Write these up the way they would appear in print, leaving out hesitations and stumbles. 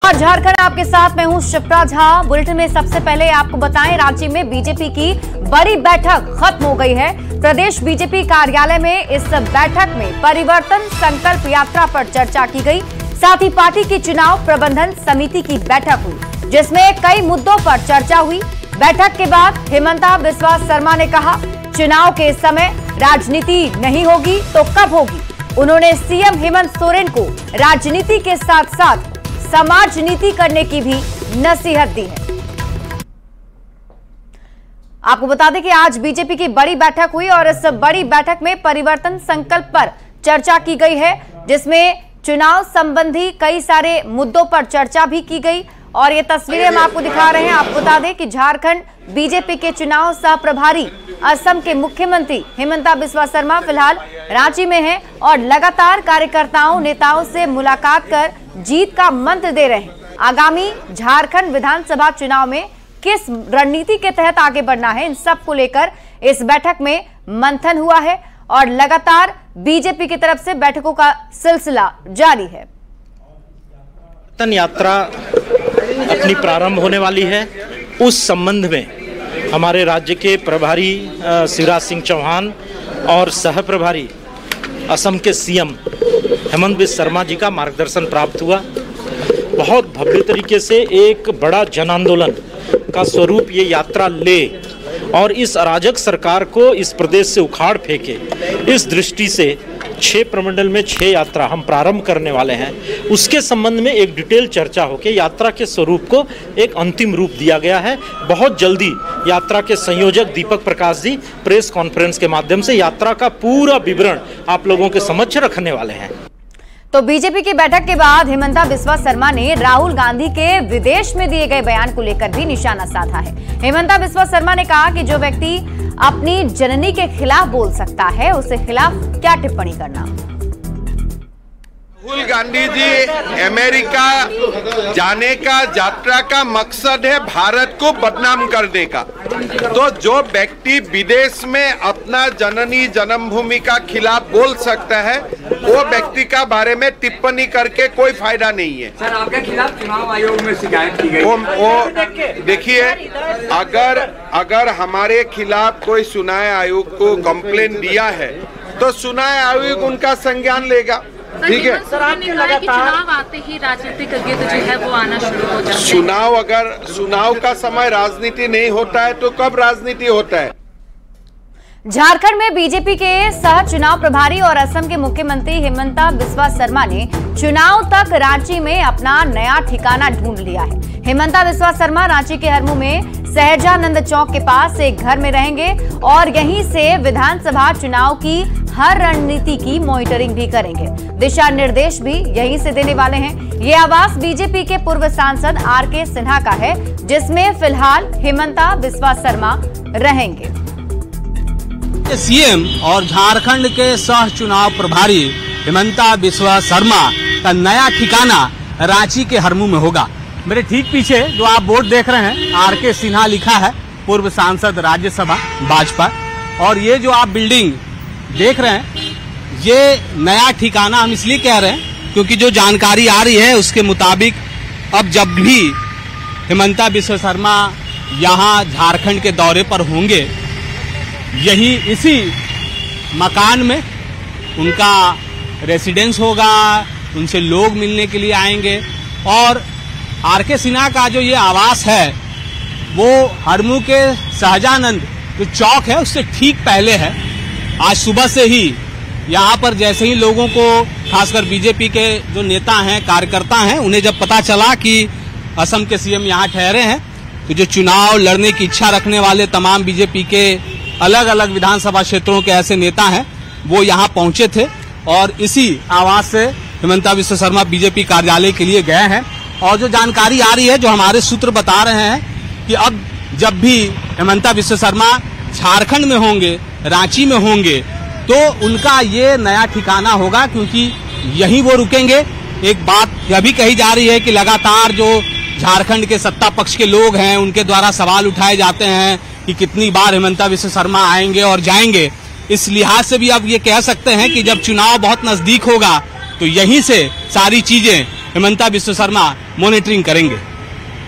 नमस्कार झारखंड, आपके साथ मैं हूं शिप्रा झा। बुलेटिन में सबसे पहले आपको बताएं, रांची में बीजेपी की बड़ी बैठक खत्म हो गई है। प्रदेश बीजेपी कार्यालय में इस बैठक में परिवर्तन संकल्प यात्रा पर चर्चा की गई। साथ ही पार्टी की चुनाव प्रबंधन समिति की बैठक हुई, जिसमें कई मुद्दों पर चर्चा हुई। बैठक के बाद हेमंता बिस्वा शर्मा ने कहा, चुनाव के समय राजनीति नहीं होगी तो कब होगी। उन्होंने सीएम हेमंत सोरेन को राजनीति के साथ साथ समाज नीति करने की भी नसीहत दी है। आपको बता दें कि आज बीजेपी की बड़ी बैठक हुई और इस बड़ी बैठक में परिवर्तन संकल्प पर चर्चा की गई है, जिसमें चुनाव संबंधी कई सारे मुद्दों पर चर्चा भी की गई। और ये तस्वीरें हम आपको दिखा रहे हैं। आपको बता दें कि झारखंड बीजेपी के चुनाव सह प्रभारी असम के मुख्यमंत्री हेमंता बिस्वा शर्मा फिलहाल रांची में हैं और लगातार कार्यकर्ताओं नेताओं से मुलाकात कर जीत का मंत्र दे रहे हैं। आगामी झारखंड विधानसभा चुनाव में किस रणनीति के तहत आगे बढ़ना है, इन सब को लेकर इस बैठक में मंथन हुआ है और लगातार बीजेपी की तरफ से बैठकों का सिलसिला जारी है। यात्रा अपनी प्रारंभ होने वाली है। उस संबंध में हमारे राज्य के प्रभारी शिवराज सिंह चौहान और सह प्रभारी असम के सीएम हेमंत बिस्वा शर्मा जी का मार्गदर्शन प्राप्त हुआ। बहुत भव्य तरीके से एक बड़ा जन आंदोलन का स्वरूप ये यात्रा ले और इस अराजक सरकार को इस प्रदेश से उखाड़ फेंके, इस दृष्टि से 6 प्रमंडल में 6 यात्रा हम प्रारंभ करने वाले हैं। उसके संबंध में एक डिटेल चर्चा होकर यात्रा के स्वरूप को एक अंतिम रूप दिया गया है। बहुत जल्दी यात्रा के संयोजक दीपक प्रकाश जी प्रेस कॉन्फ्रेंस के माध्यम से यात्रा का पूरा विवरण आप लोगों के समक्ष रखने वाले हैं। तो बीजेपी की बैठक के बाद हेमंता बिस्वा शर्मा ने राहुल गांधी के विदेश में दिए गए बयान को लेकर भी निशाना साधा है। हेमंता बिस्वा शर्मा ने कहा कि जो व्यक्ति अपनी जननी के खिलाफ बोल सकता है, उसके खिलाफ क्या टिप्पणी करना। राहुल गांधी जी अमेरिका जाने का यात्रा का मकसद है भारत को बदनाम करने का। तो जो व्यक्ति विदेश में अपना जननी जन्मभूमि का खिलाफ बोल सकता है, वो व्यक्ति का बारे में टिप्पणी करके कोई फायदा नहीं है। सर, आपके खिलाफ चुनाव आयोग में शिकायत की गई। वो देखिए, अगर हमारे खिलाफ कोई चुनाव आयोग को कंप्लेन दिया है तो चुनाव आयोग उनका संज्ञान लेगा। ठीक है सर, आपने लगातार चुनाव आते ही राजनीतिक गीत जो है वो आना शुरू हो जाता है। चुनाव, अगर चुनाव का समय राजनीति नहीं होता है तो कब राजनीति होता है। झारखंड में बीजेपी के सह चुनाव प्रभारी और असम के मुख्यमंत्री हेमंता बिस्वा शर्मा ने चुनाव तक रांची में अपना नया ठिकाना ढूंढ लिया है। हेमंता बिस्वा शर्मा रांची के हरमू में सहजानंद चौक के पास एक घर में रहेंगे और यहीं से विधानसभा चुनाव की हर रणनीति की मॉनिटरिंग भी करेंगे। दिशा निर्देश भी यहीं से देने वाले हैं। ये आवास बीजेपी के पूर्व सांसद आरके सिन्हा का है, जिसमें फिलहाल हेमंता बिस्वा शर्मा रहेंगे। सीएम और झारखंड के सह चुनाव प्रभारी हेमंता बिस्वा शर्मा का नया ठिकाना रांची के हरमू में होगा। मेरे ठीक पीछे जो आप बोर्ड देख रहे हैं, आरके सिन्हा लिखा है, पूर्व सांसद राज्यसभा भाजपा। और ये जो आप बिल्डिंग देख रहे हैं, ये नया ठिकाना हम इसलिए कह रहे हैं क्योंकि जो जानकारी आ रही है उसके मुताबिक अब जब भी हेमंता बिस्वा शर्मा यहाँ झारखंड के दौरे पर होंगे, यही इसी मकान में उनका रेसिडेंस होगा, उनसे लोग मिलने के लिए आएंगे। और आरके सिन्हा का जो ये आवास है वो हरमू के सहजानंद जो चौक है उससे ठीक पहले है। आज सुबह से ही यहाँ पर जैसे ही लोगों को, खासकर बीजेपी के जो नेता हैं, कार्यकर्ता हैं, उन्हें जब पता चला कि असम के सीएम यहाँ ठहरे हैं, तो जो चुनाव लड़ने की इच्छा रखने वाले तमाम बीजेपी के अलग अलग विधानसभा क्षेत्रों के ऐसे नेता हैं, वो यहाँ पहुंचे थे और इसी आवास से हेमंता बिस्वा शर्मा बीजेपी कार्यालय के लिए गए हैं। और जो जानकारी आ रही है, जो हमारे सूत्र बता रहे हैं कि अब जब भी हेमंता बिस्वा शर्मा झारखंड में होंगे, रांची में होंगे, तो उनका ये नया ठिकाना होगा, क्योंकि यहीं वो रुकेंगे। एक बात यह भी कही जा रही है कि लगातार जो झारखंड के सत्ता पक्ष के लोग हैं उनके द्वारा सवाल उठाए जाते हैं कि कितनी बार हेमंता बिस्वा शर्मा आएंगे और जाएंगे। इस लिहाज से भी अब ये कह सकते हैं कि जब चुनाव बहुत नजदीक होगा तो यहीं से सारी चीजें हिमंता बिस्वा शर्मा मॉनिटरिंग करेंगे।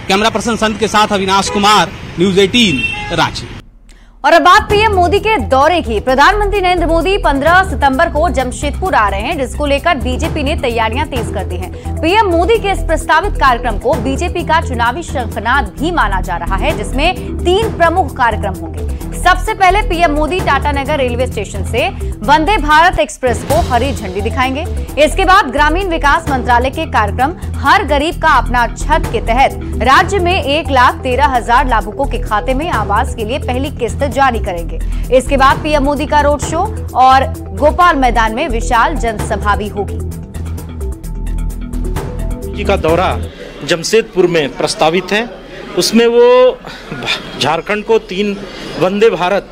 कैमरा पर्सन संत के साथ अविनाश कुमार, न्यूज 18 रांची। और अब बात पीएम मोदी के दौरे की। प्रधानमंत्री नरेंद्र मोदी 15 सितंबर को जमशेदपुर आ रहे हैं, जिसको लेकर बीजेपी ने तैयारियां तेज कर दी हैं। पीएम मोदी के इस प्रस्तावित कार्यक्रम को बीजेपी का चुनावी शंखनाद भी माना जा रहा है, जिसमें 3 प्रमुख कार्यक्रम होंगे। सबसे पहले PM Modi Tatanagar railway station से वंदे भारत एक्सप्रेस को हरी झंडी दिखाएंगे। इसके बाद ग्रामीण विकास मंत्रालय के कार्यक्रम हर गरीब का अपना छत के तहत राज्य में 1,13,000 लाभुकों के खाते में आवास के लिए पहली किस्त जारी करेंगे। इसके बाद पीएम मोदी का रोड शो और गोपाल मैदान में विशाल जनसभा भी होगी। जी का दौरा जमशेदपुर में प्रस्तावित है, उसमें वो झारखंड को 3 वंदे भारत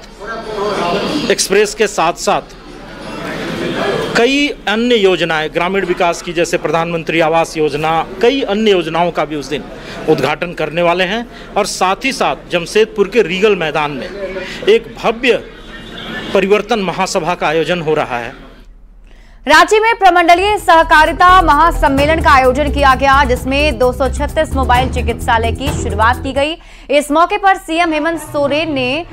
एक्सप्रेस के साथ साथ कई अन्य योजनाएं, ग्रामीण विकास की जैसे प्रधानमंत्री आवास योजना, कई अन्य योजनाओं का भी उस दिन उद्घाटन करने वाले हैं। और साथ ही साथ जमशेदपुर के रीगल मैदान में एक भव्य परिवर्तन महासभा का आयोजन हो रहा है। रांची में प्रमंडलीय सहकारिता महासम्मेलन का आयोजन किया गया, जिसमें 236 मोबाइल चिकित्सालय की शुरुआत की गई। इस मौके पर सीएम हेमंत सोरेन ने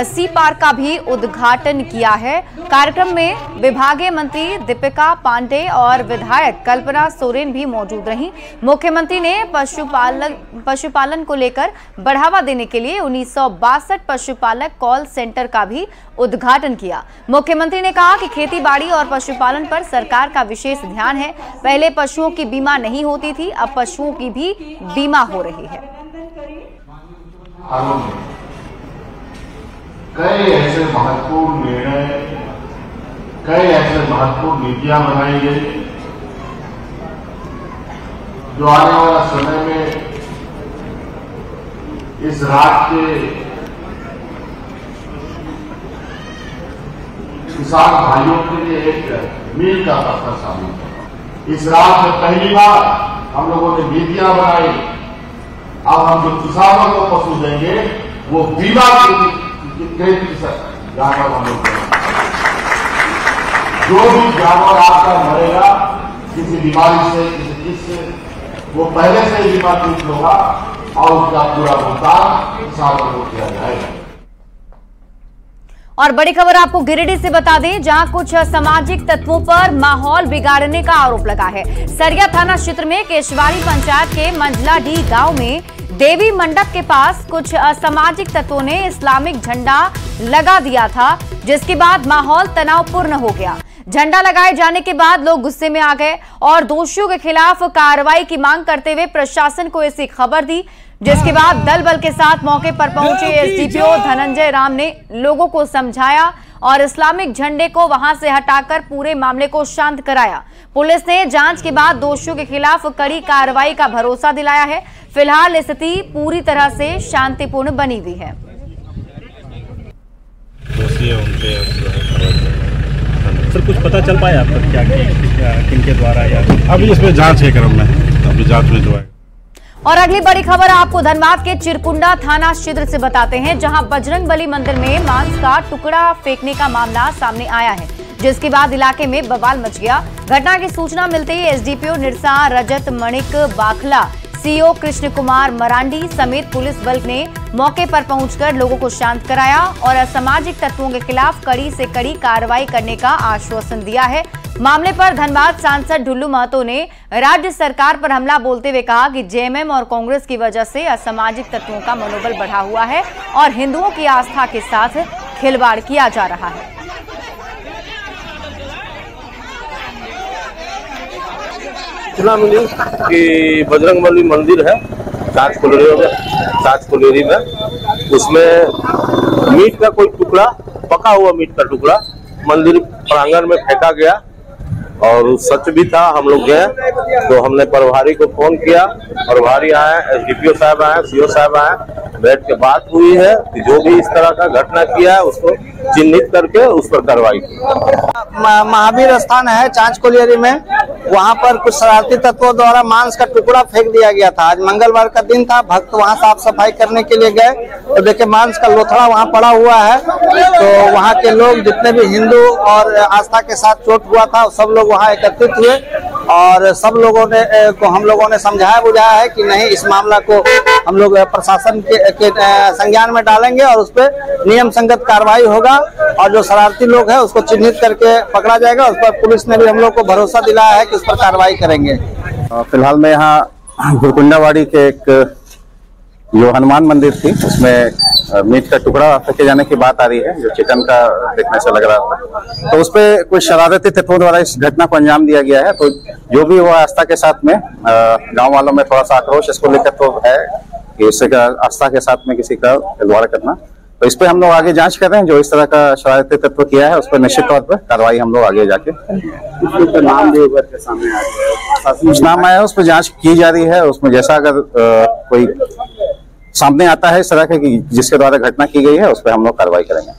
सी पार्क का भी उद्घाटन किया है। कार्यक्रम में विभागीय मंत्री दीपिका पांडे और विधायक कल्पना सोरेन भी मौजूद रहीं। मुख्यमंत्री ने पशुपालन को लेकर बढ़ावा देने के लिए 1962 पशुपालक कॉल सेंटर का भी उद्घाटन किया। मुख्यमंत्री ने कहा कि खेती बाड़ी और पशुपालन पर सरकार का विशेष ध्यान है। पहले पशुओं की बीमा नहीं होती थी, अब पशुओं की भी बीमा हो रही है। कई ऐसे महत्वपूर्ण निर्णय, कई ऐसे महत्वपूर्ण नीतियां बनाई गई जो आने वाला समय में इस राज्य के किसान भाइयों के लिए एक मील का पत्थर साबित है। इस राज्य में पहली बार हम लोगों ने नीतियां बनाई। अब हम जो किसानों को पशु देंगे वो बीमा जानवर हम लोग जो भी जानवर आपका मरेगा किसी बीमारी से, किसी चीज से, वो पहले से ही बीमाकृत होगा और उसका पूरा भुगतान किसानों को किया जाएगा। और बड़ी खबर आपको गिरिडीह से बता दें, जहां कुछ असामाजिक तत्वों पर माहौल बिगाड़ने का आरोप लगा है। सरिया थाना क्षेत्र में केशवाड़ी पंचायत के मंझलाडीह गांव में देवी मंडप के पास कुछ असामाजिक तत्वों ने इस्लामिक झंडा लगा दिया था, जिसके बाद माहौल तनावपूर्ण हो गया। झंडा लगाए जाने के बाद लोग गुस्से में आ गए और दोषियों के खिलाफ कार्रवाई की मांग करते हुए प्रशासन को ऐसी खबर दी, जिसके बाद दल बल के साथ मौके पर पहुंचे एसडीपीओ धनंजय राम ने लोगों को समझाया और इस्लामिक झंडे को वहां से हटाकर पूरे मामले को शांत कराया। पुलिस ने जांच के बाद दोषियों के खिलाफ कड़ी कार्रवाई का भरोसा दिलाया है। फिलहाल स्थिति पूरी तरह से शांतिपूर्ण बनी हुई है। सर, कुछ पता चल पाया आपको क्या किनके द्वारा या अभी इसमें जांच के क्रम में, अभी जांच में जो है। और अगली बड़ी खबर आपको धनबाद के चिरकुंडा थाना क्षेत्र से बताते हैं, जहां बजरंगबली मंदिर में मांस का टुकड़ा फेंकने का मामला सामने आया है, जिसके बाद इलाके में बवाल मच गया। घटना की सूचना मिलते ही एसडीपीओ निरसा रजत मणिक बाखला, सीओ कृष्ण कुमार मरांडी समेत पुलिस बल ने मौके पर पहुंचकर लोगों को शांत कराया और असामाजिक तत्वों के खिलाफ कड़ी से कड़ी कार्रवाई करने का आश्वासन दिया है। मामले पर धनबाद सांसद ढुल्लू महतो ने राज्य सरकार पर हमला बोलते हुए कहा कि जेएमएम और कांग्रेस की वजह से असामाजिक तत्वों का मनोबल बढ़ा हुआ है और हिंदुओं की आस्था के साथ खिलवाड़ किया जा रहा है। सूचना मिली कि बजरंगबली मंदिर है कांचकुलेरी में, उसमें मीट का कोई टुकड़ा, पका हुआ मीट का टुकड़ा मंदिर प्रांगण में फेंका गया और सच भी था। हम लोग गए तो हमने प्रभारी को फोन किया, प्रभारी आए, एसडीपीओ साहब आए, सीओ साहब आए, बैठ के बात हुई है कि जो भी इस तरह का घटना किया है उसको चिन्हित करके उस पर कार्रवाई की। महावीर स्थान है चांच कोलियरी में, वहाँ पर कुछ शरारती तत्वों द्वारा मांस का टुकड़ा फेंक दिया गया था। आज मंगलवार का दिन था, भक्त वहाँ साफ सफाई करने के लिए गए तो देखे मांस का लोथड़ा वहाँ पड़ा हुआ है। तो वहाँ के लोग जितने भी हिंदू और आस्था के साथ चोट हुआ था सब लोग वहाँ एकत्रित हुए और सब लोगों ने हम लोगों ने समझाया बुझाया है कि नहीं, इस मामला को हम लोग प्रशासन के संज्ञान में डालेंगे और उस पर नियम संगत कार्रवाई होगा और जो शरारती लोग हैं उसको चिन्हित करके पकड़ा जाएगा। उस पर पुलिस ने भी हम लोग को भरोसा दिलाया है कि उस पर कार्रवाई करेंगे। फिलहाल मैं यहाँ गुरकुंडावाड़ी के एक जो हनुमान मंदिर थी उसमें मीट का टुकड़ा फेंके जाने की बात आ रही है, जो चिकन का देखने से लग रहा था। तो उस पर कुछ शरारती तत्वों द्वारा इस घटना को अंजाम दिया गया है। तो जो भी वो आस्था के साथ में गांव वालों में थोड़ा सा आक्रोश इसको लेकर तो है कि इससे आस्था के साथ में किसी का खिलवाड़ करना। तो इस पर हम लोग आगे जांच कर रहे हैं। जो इस तरह का शरारती तत्व किया है उस पर निश्चित तौर पर कार्रवाई हम लोग आगे जाके नाम भी उभर के सामने आ गया, कुछ नाम आया है, उस पर जांच की जा रही है। उसमें जैसा अगर कोई सामने आता है इस तरह के जिसके द्वारा घटना की गई है उस पर हम लोग कार्रवाई करेंगे।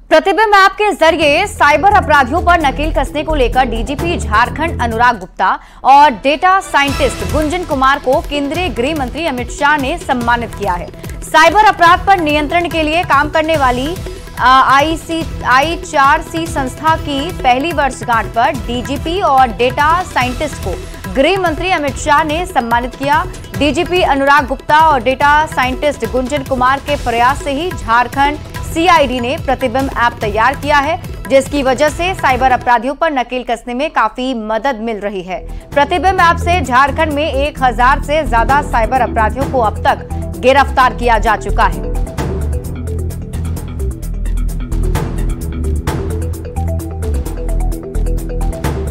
प्रतिबिंब ऐप के जरिए साइबर अपराधियों पर नकेल कसने को लेकर डीजीपी झारखंड अनुराग गुप्ता और डेटा साइंटिस्ट गुंजन कुमार को केंद्रीय गृह मंत्री अमित शाह ने सम्मानित किया है। साइबर अपराध पर नियंत्रण के लिए काम करने वाली I4C संस्था की पहली वर्षगांठ पर डीजीपी और डेटा साइंटिस्ट को गृह मंत्री अमित शाह ने सम्मानित किया। डीजीपी अनुराग गुप्ता और डेटा साइंटिस्ट गुंजन कुमार के प्रयास से ही झारखंड सीआईडी ने प्रतिबिंब ऐप तैयार किया है, जिसकी वजह से साइबर अपराधियों पर नकेल कसने में काफी मदद मिल रही है। प्रतिबिंब ऐप से झारखंड में 1000 से ज्यादा साइबर अपराधियों को अब तक गिरफ्तार किया जा चुका है।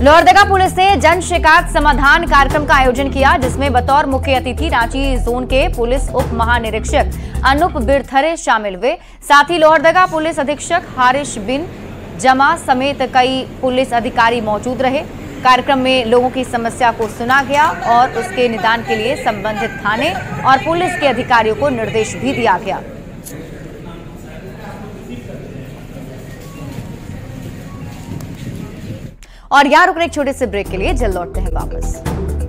लोहरदगा पुलिस ने जन शिकायत समाधान कार्यक्रम का आयोजन किया, जिसमें बतौर मुख्य अतिथि रांची जोन के पुलिस उप महानिरीक्षक अनूप बिरथरे शामिल हुए। साथ ही लोहरदगा पुलिस अधीक्षक हारिश बिन जमा समेत कई पुलिस अधिकारी मौजूद रहे। कार्यक्रम में लोगों की समस्या को सुना गया और उसके निदान के लिए संबंधित थाने और पुलिस के अधिकारियों को निर्देश भी दिया गया। और यहाँ रुक रहे एक छोटे से ब्रेक के लिए, जल्द लौटते हैं वापस।